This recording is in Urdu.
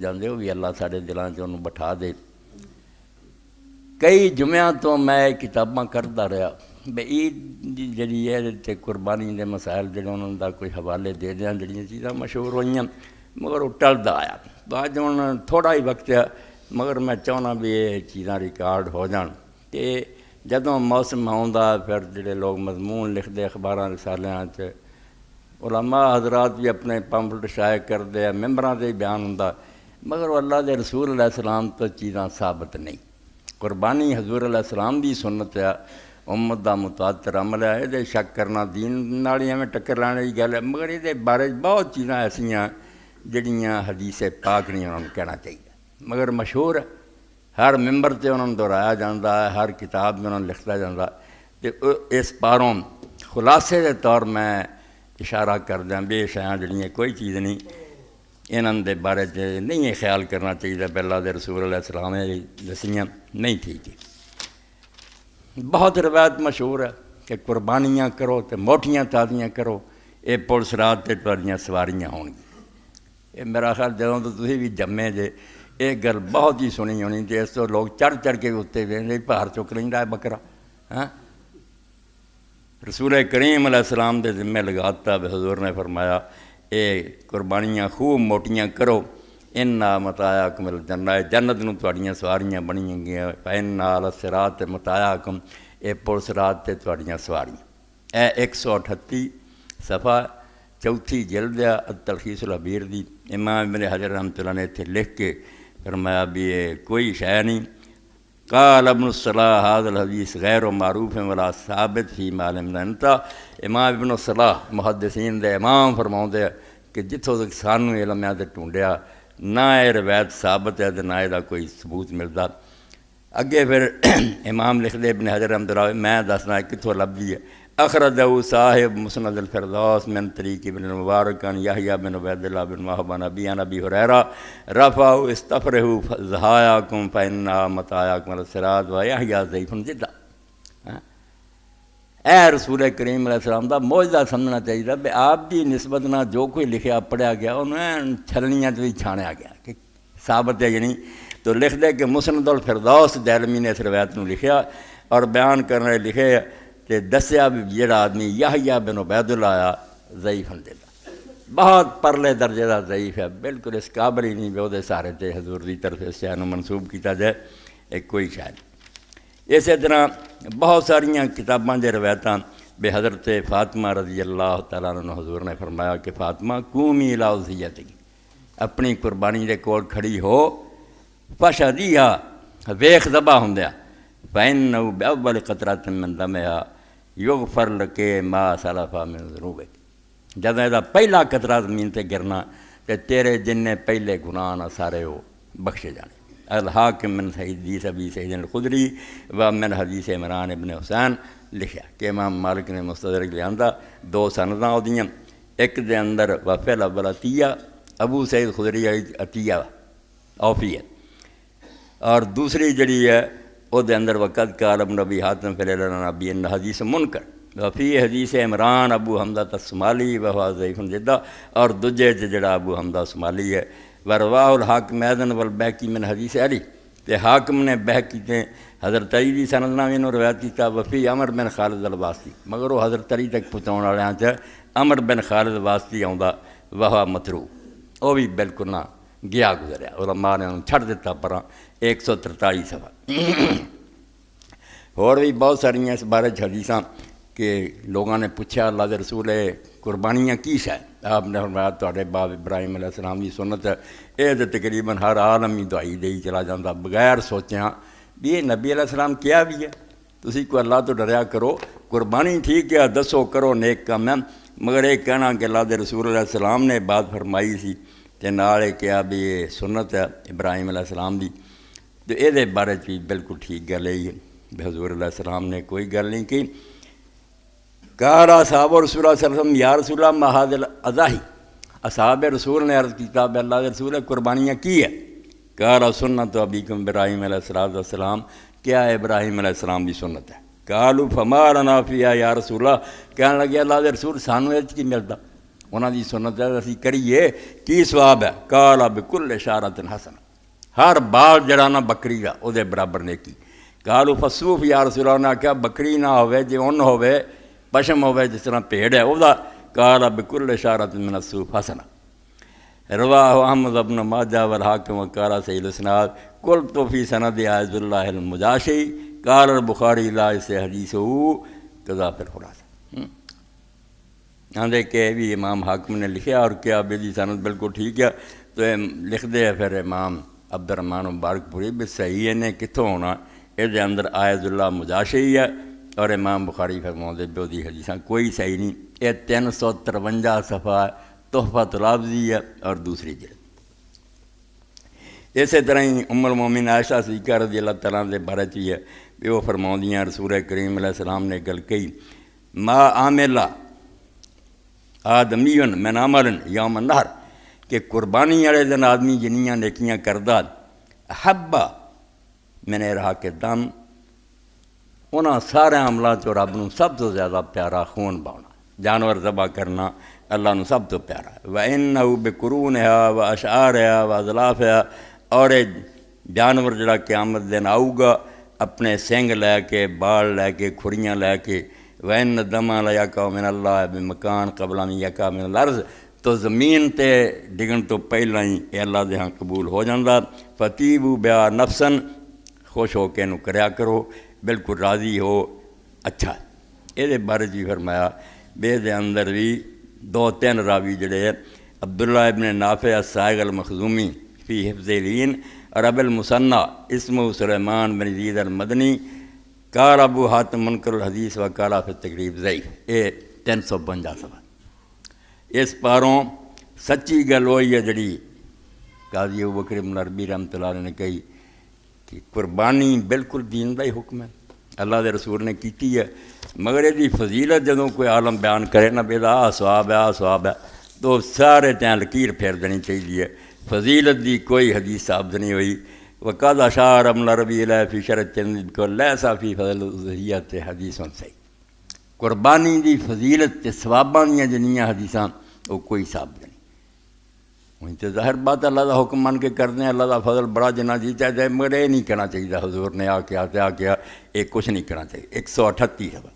جاندے ہو بھی اللہ سارے دلان چ انہوں بٹھا دے۔ کئی جمعیاں تو میں کتاباں کرتا رہا بے عید جڑی ہے تے قربانی دے مسائل جڑے انہوں دا کوئی حوالے دے دیاں جڑیاں چیزاں مشہور ہوئیاں مگر وہ ٹلدا آیا۔ بعد ہوں تھوڑا ہی وقت ہے مگر میں چاہنا بھی یہ چیزاں ریکارڈ ہو جان کہ جدوں موسم آوندا پھر جڑے لوگ مضمون لکھتے اخباراں رسالیاں چ علماء حضرات بھی اپنے پمفلٹ شائع کرتے ہیں ممبراں تے بیان ہوندا مگر وہ اللہ دے رسول علیہ السلام تو چیزاں ثابت نہیں۔ قربانی حضور علیہ السلام دی سنت ہے، امت دا متواتر عمل ہے، یہ شک کرنا دین نال ہی ٹکر لانے کی گل ہے مگر یہ بارے بہت چیزاں ایسیاں جڑیاں حدیث پاک نہیں انہوں نے کہنا چاہیے مگر مشہور ہے، ہر ممبر تے انہوں نے دہرایا جاتا ہے، ہر کتاب میں انہوں نے لکھتا جاتا ہے۔ تو اس پاروں خلاصے دے طور میں اشارہ کر دیں بے شیاں جڑیاں کوئی چیز نہیں انہوں دے بارے نہیں یہ خیال کرنا چاہیے کہ اللہ دے رسول علیہ السلام نے دسیاں نہیں ٹھیک ہے۔ بہت روایت مشہور ہے کہ قربانیاں کرو تو موٹیاں تازیاں کرو، یہ پولیس رات تے تہاڈیاں سواریاں ہون گی۔ یہ میرا خیال جدوں تو تسی بھی جمے جے یہ گل بہت ہی سنی ہونی تے اس تو لوگ چڑھ چڑھ کے اتنے ویندے پہاڑ چک لیندا ہے بکرا۔ ہاں رسول کریم علیہ السلام دے ذمہ لگاتا حضور نے فرمایا اے قربانیاں خوب موٹیاں کرو، اِنَّا مَتَاعَکُمُ الْجَنَّۃُ جنت نوں تہاڈیاں سواریاں بنی گئیاں، فَإِنَّ عَلَى الصِّرَاطِ مَتَاعَکُمْ اے پُلس رات تے تہاڈیاں سواریاں۔ اے 138 صفحہ چوتھی جلد ہے التلخیص الحبیر دی، امام ابن حجر رحمۃ اللہ نے اتنے لکھ کے فرمایا بھی یہ کوئی شے نہیں۔ قال ابن الصلاح هذا الحدیث غیر معروف ولا ثابت فی ما علمنا انتا۔ امام ابن الصلاح محدثین دے امام فرماؤندے کہ جتوں تک سانو علم ہے تے ڈھونڈیا نہ یہ روایت ثابت ہے تے نہ یہ کوئی ثبوت ملتا۔ اگے پھر امام لکھ دے ابن حجر رحمۃ اللہ میں دسنا کتوں لبھی ہے۔ اخرجہ صاحب مسند الفردوس من طریق ابن المبارک عن یحییٰ بن عبید اللہ بن وہب عن ابی ہریرہ رفعہ استفرہوا ضحایاکم فإنہا متاعکم علی الصراط ویحییٰ ضعیف جدا۔ اے رسول کریم علیہ السلام دا معجزہ سمجھنا چاہیے کہ آپ دی نسبت نہ جو کوئی لکھیا پڑھیا گیا انہیں چھلنیاں تو ہی چھانیا گیا کہ ثابت ہے یا نہیں۔ تو لکھ دے کہ مسند الفردوس دیلمی نے اس روایت نو لکھیا اور بیان کرنے لکھے کہ دسیا بھی جڑا آدمی یحییٰ بن عبید اللہ آیا ضعیف جدا، بہت پرلے درجے دا ضعیف ہے، بالکل اس قابل ہی نہیں بھی وہ سارے تے حضور دی طرف اس شے نو منسوب کیتا جائے ایک کوئی شاید۔ اسی طرح بہت ساریاں کتاباں دے روایتاں بے حضرت فاطمہ رضی اللہ تعالیٰ عنہ حضور نے فرمایا کہ فاطمہ قومی الی اضحیتک، اپنی قربانی دے کول کھڑی ہو، فشہدیھا ویکھ ذبح ہوندیا، فإنہ بأول قطرۃ من دمہا یغفر لک ما سلف من ذنوبک، جد یہ پہلا قطرہ زمین تے گرنا تے تیرے جن پہلے گناہ نہ سارے وہ بخشے جانے۔ الحاکم من حدیث ابی سعید الخدری و من حدیث عمران ابن حسین لکھیا کہ امام مالک نے مستدرک لیا دو سنداں اودیاں، ایک دے اندر وفی الاول عطیہ ابو سعید خدری عطیہ اوفی ہے اور دوسری جڑی ہے او دے اندر وقت قال ابن ابی حاتم فی النبی ان حدیث منکر وفی حدیث عمران ابو حمزہ الصومالی وہو ضعیف جدا، اور دوجے جڑا ابو حمزہ الصومالی ہے ورواہ الحاکم ایضاً والبیہقی من حدیث علی، تے حاکم نے بہقی تے حضرت علی دی سند نال انہوں روایت کیتا وفی عمر بن خالد الواسطی، مگر وہ حضرت علی تک پہنچاؤن والیاں چ عمر بن خالد الواسطی آوندا وہو متروک، وہ بھی بالکل نہ گیا گزریا، علماء نے انہوں چھڑ دیتا پراں 143 صفحہ۔ اور بھی بہت ساریاں اس بارے حدیثاں کہ لوگوں نے پوچھا اللہ دے رسول قربانیاں کی شے، آپ نے فرمایا تہاڈے باپ ابراہیم علیہ السلام دی سنت ہے، یہ تو تقریباً ہر عالم ہی دعائی دے چلا جاتا بغیر سوچیاں بھی یہ نبی علیہ السلام کیا بھی ہے، تسی کو اللہ تو ڈریا کرو، قربانی ٹھیک ہے دسو کرو نیک کام ہے مگر یہ کہنا کہ اللہ دے رسول علیہ السلام نے بات فرمائی سی تے نال کیا بھی یہ سنت ہے ابراہیم علیہ السلام دی، تو یہ بارے بھی بالکل ٹھیک گل ہے کہ حضور علیہ السلام نے کوئی گل نہیں کی۔ قال اصحاب رسول اللہ صلی اللہ علیہ وسلم یا رسول اللہ ما ھذا الاضاحی، اصحاب رسول نے عرض کیتا کہ اللہ کے رسول قربانیاں کی ہے؟ قال سنت ابیکم ابراہیم علیہ السلام، کیا ابراہیم علیہ السلام کی سنت ہے؟ قالوا فما لنا فیہا یا رسول اللہ، کہنے لگے اللہ کے رسول سانو اس کی ملتا، انہاں دی سنت ہے اسی کریے کی ثواب ہے قال بکل اشارۃ حسن ہر بال جڑا نا بکری دا او دے برابر نیکی قالوا فصوف یا رسول اللہ نے کہا بکری نہ ہوے جے اون ہوے پشم ہوے جس طرح بھیڑ ہے او دا قال بکل اشارۃ من الصوف حسن رواہ احمد بن ماجہ والحاکم وقال صحیح الاسناد قلت فی سند عز اللہ المجاشی قال البخاری لا سے حدیث قضا فی الخلاصہ آندے کہ بھی امام حاکم نے لکھا اور کیا بھی سند بالکل ٹھیک ہے تو لکھ دے پھر امام عبد الرحمن مبارک پوری بھی صحیح ہے نے کتوں ہونا یہ اندر عز اللہ مجاشی ہے اور امام بخاری فرماؤں بھی دی حدیثاں کوئی صحیح نہیں یہ 353 صفحہ تحفۃ الحافظی ہے اور دوسری جلد اسی طرح ہی ام المومنین عائشہ صدیقہ رضی اللہ تعالیٰ دے بارے چی ہے کہ وہ فرماؤندیاں رسول کریم علیہ السلام نے گل کہی ما عاملہ آدمی من عمل یوم النہر کہ قربانی والے دن آدمی جنیاں نیکیاں کردہ حبا میں نے رہا کہ دم انہاں سارے عملات جو رب نو سب تو زیادہ پیارا خون باؤنا جانور ذبح کرنا اللہ نو سب تو پیارا وَإِنَّهُ بِقُرُونِهَا وَأَشْعَارِهَا وَأَظْلَافِهَا اور جانور جڑا قیامت دن آؤ گا اپنے سینگ لے کے بال لے کے کھڑیاں لے کے وَإِنَّ الدَّمَ لَيَقَعُ مِنَ اللَّهِ بِمَكَانٍ قَبْلَ أَن يَقَعَ مِنَ الْأَرْضِ تو زمین تے ڈگن تو پہلا ہی اے اللہ دے ہاں قبول ہو جاندہ فَتِيبُوا بِهَا نَفْسًا خوش ہو کے نو کریا کرو بالکل راضی ہو اچھا یہ بارے جی فرمایا بے دے اندر بھی 2-3 راوی جڑے عبداللہ ابن نافع السائغ المخزومی فی حفظ العین اور ابو المثنى اسمہ سلیمان بن یزید المدنی قال ابو حاتم منکر الحدیث وقال فی التقریب ضعیف یہ 352 صفحہ اس پاروں سچی گل ہوئی ہے جڑی قاضی ابوبکر بن عربی رحمۃ اللہ علیہ نے کہی کہ قربانی بالکل دین دا ہی حکم ہے اللہ دے رسول نے کیتی ہے مگر یہ فضیلت جدوں کوئی عالم بیان کرے نہ بیدا ثواب ہے تو سارے تیاں لکیر پھیر دینی چاہیے فضیلت دی کوئی حدیث ثابت نہیں ہوئی وقد اشار ابن عربی علیہ فی شرح الترمذی کو لیس فی فضل الضحیۃ حدیث صحیح قربانی دی فضیلت تے ثواباں دیاں جنیاں حدیثاں وہ کوئی ثابت نہیں وہیں تو ظاہر بات اللہ دا حکم مان کے کرنے اللہ دا فضل بڑا جنا جی چاہتے مگر یہ نہیں کہنا چاہیے حضور نے آ کے یہ کچھ نہیں کہنا چاہیے 138 ہے